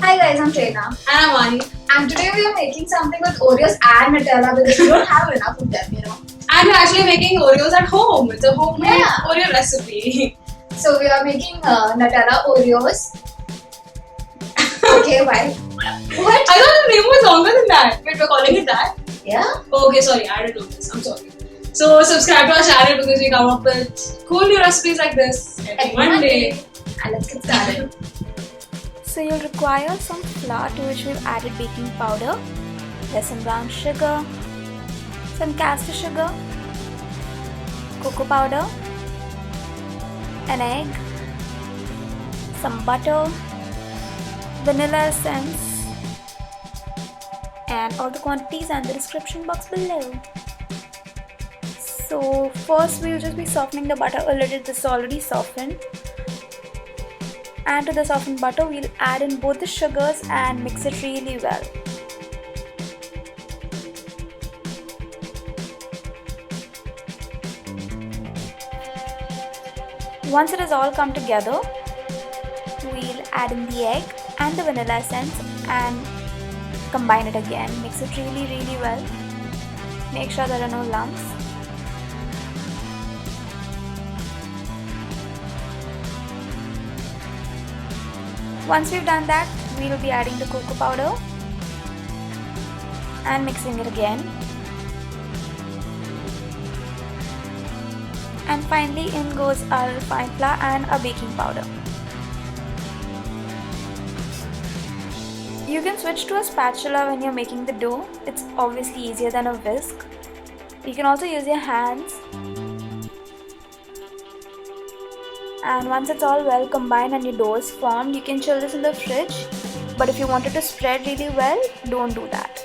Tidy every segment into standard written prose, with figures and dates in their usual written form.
Hi guys, I'm Prerna. And I'm Maahi. And today we are making something with Oreos and Nutella because we don't have enough of them, And we're actually making Oreos at home. It's a homemade Yeah. Oreo recipe. So we are making Nutella Oreos. Okay, why? What? I thought the name was longer than that. Wait, we're calling it that? Yeah? Okay, sorry, I didn't know this. I'm sorry. So subscribe to our channel because we come up with cool new recipes like this every Monday. And let's get started. So you'll require some flour to which we've added baking powder, there's some brown sugar, some castor sugar, cocoa powder, an egg, some butter, vanilla essence, and all the quantities and the description box below. So first we'll just be softening the butter a little. This is already softened. And to the softened butter, we'll add in both the sugars and mix it really well. Once it has all come together, we'll add in the egg and the vanilla essence and combine it again. Mix it really well. Make sure there are no lumps. Once we've done that, we will be adding the cocoa powder and mixing it again. And finally in goes our refined flour and our baking powder. You can switch to a spatula when you're making the dough. It's obviously easier than a whisk. You can also use your hands. And once it's all well combined and your dough is formed, you can chill this in the fridge. But if you want it to spread really well, don't do that.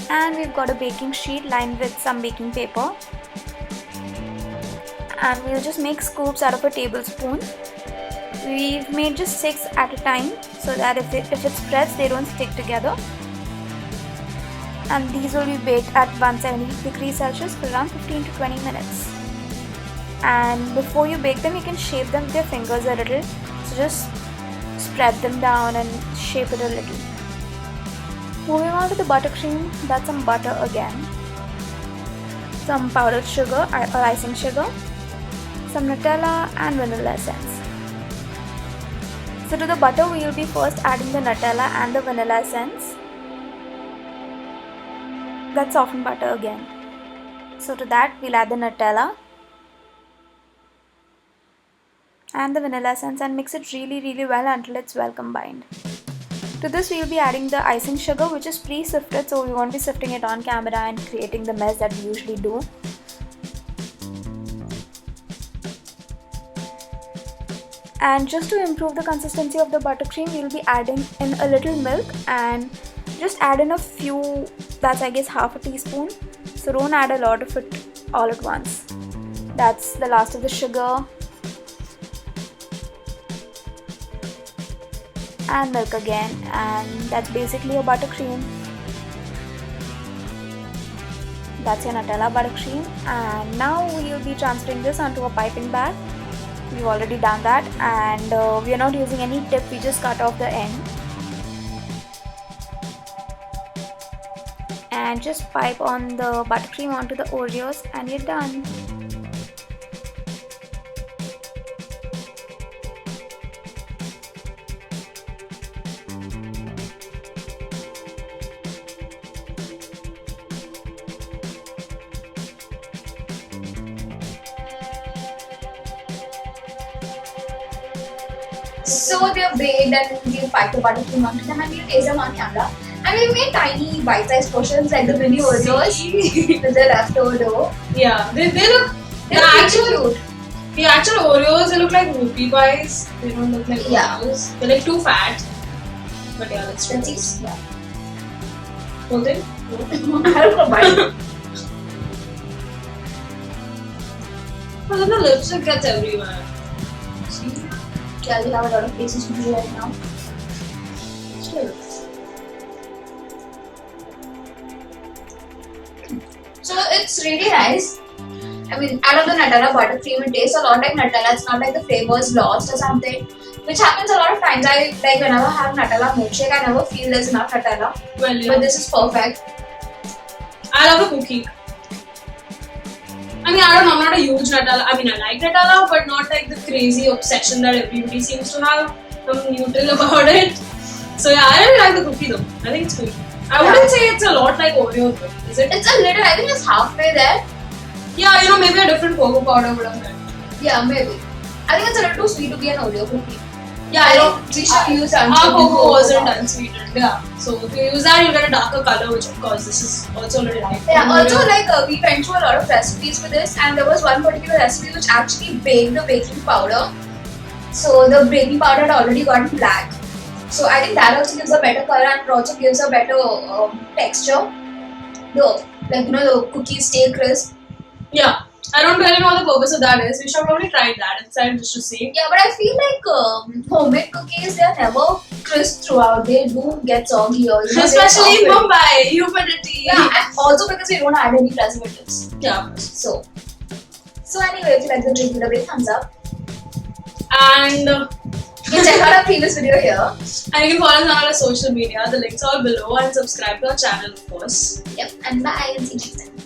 And we've got a baking sheet lined with some baking paper. And we'll just make scoops out of a tablespoon. We've made just 6 at a time so that if it spreads, they don't stick together. And these will be baked at 170 degrees Celsius for around 15 to 20 minutes. And before you bake them, you can shape them with your fingers a little. So just spread them down and shape it a little. Moving on to the buttercream, that's some butter again, some powdered sugar or icing sugar, some Nutella and vanilla essence. So to the butter, we will be first adding the Nutella and the vanilla essence. That's softened butter again. So to that, we'll add the Nutella and the vanilla essence and mix it really well until it's well combined. To this we will be adding the icing sugar, which is pre-sifted, so we won't be sifting it on camera and creating the mess that we usually do. And just to improve the consistency of the buttercream, we will be adding in a little milk and just add in a few, that's I guess half a teaspoon. So don't add a lot of it all at once. That's the last of the sugar. And milk again, and that's basically a buttercream. That's your Nutella buttercream. And now we will be transferring this onto a piping bag. We've already done that, and we are not using any tip, we just cut off the end. And just pipe on the buttercream onto the Oreos and you're done. So they are baked and we'll pack the buttercream onto them and we'll taste them on camera. And we made tiny bite-sized portions like the mini Oreos with the leftover dough. Yeah, they look. They're actually cute. The actual Oreos, they look like whoopie pies. They don't look like Oreos. They're like too fat. But yeah, let's try this. Yeah. Hold it. I don't know why. Oh, then the lipstick gets everywhere. See? Yeah, we have a lot of places to do right now. Still. So it's really nice. I mean, out of the Nutella buttercream, it tastes a lot like Nutella. It's not like the flavor is lost or something. which happens a lot of times. I like whenever I have Nutella milkshake, I never feel there's enough Nutella. Well, yeah. But this is perfect. I love a cookie. I mean, I don't know, I'm not a huge Nutella. I mean, I like Nutella, but not like the crazy obsession that everybody seems to have. I'm neutral about it. So yeah, I really like the cookie though. I think it's cool. I wouldn't say it's a lot like Oreo though, is it? It's a little, I think it's halfway there. Yeah, you know, maybe a different cocoa powder would have helped. Yeah, maybe. I think it's a little too sweet to be an Oreo cookie. Yeah, I think we should use our unsweetened cocoa wasn't unsweetened. Yeah, so if you use that, you'll get a darker color, which of course this is also a little light. Yeah, also like we went through a lot of recipes for this, and there was one particular recipe which actually baked the baking powder. So the baking powder had already gotten black. So I think that also gives a better color and it also gives a better texture. The cookies stay crisp. Yeah, I don't really know what the purpose of that is. We should probably try that inside just to see. Yeah, but I feel like homemade cookies, they are never crisp throughout. They do get soggy or especially in Mumbai, humidity. Yeah, and also because we don't add any preservatives. Yeah. So anyway, if you like the drink, give it a big thumbs up. And you can check out our previous video here. And you can follow us on our social media. The links are below and subscribe to our channel, of course. Yep, and bye and see you next time.